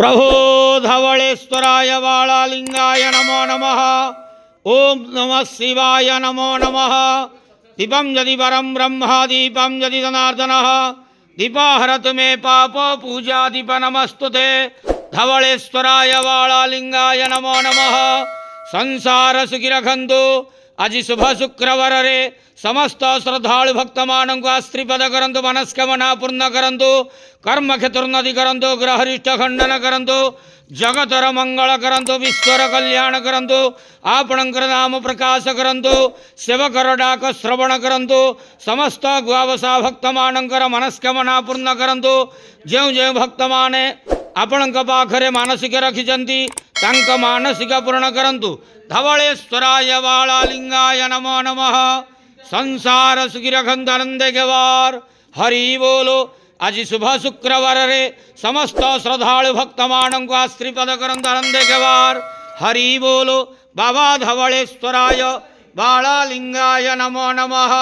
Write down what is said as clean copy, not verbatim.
प्रभो धवलेश्वराय बालालिंगाय नमो नमः। ओम नमः शिवाय नमो नमः। दीपं यदि वरं ब्रह्म दीपं यदि जनार्दनः दीपाहरत मे पाप पूजा दीप नमस्तुते। धवलेश्वराय बालालिंगाय नमो नमः। संसार सुखी रखंतु। आज शुभ शुक्रवार रे समस्त श्रद्धालु भक्त मानक आश्रीपद करंतु, मनस्कामना पूर्ण करंतु, कर्म क्षेत्रोन्नति करंतु, ग्रहरिष्ट खंडन करंतु, जगतर मंगल करंतु, विश्वर कल्याण करंतु, आपणकर नाम प्रकाश करंतु, सेवकर डाक श्रवण करंतु, समस्त गुआवसा भक्त मानकर मनस्कामना पूर्ण करंतु। जो जो भक्त माने आपणक पाखरे मानसिक रखिचंती तांक मानसिक पूर्ण करंतु। धवलेश्वराय बालालिंगाय नमो नमः। संसार सुखी रखंतु आनंद गेवार। हरि बोलो। आज शुभ शुक्रवार रे समस्त श्रद्धालु भक्त मानक आश्रीपद करंतु आनंद गेवार। हरि बोलो। बाबा धवलेश्वराय बालालिंगाय नमो नमः।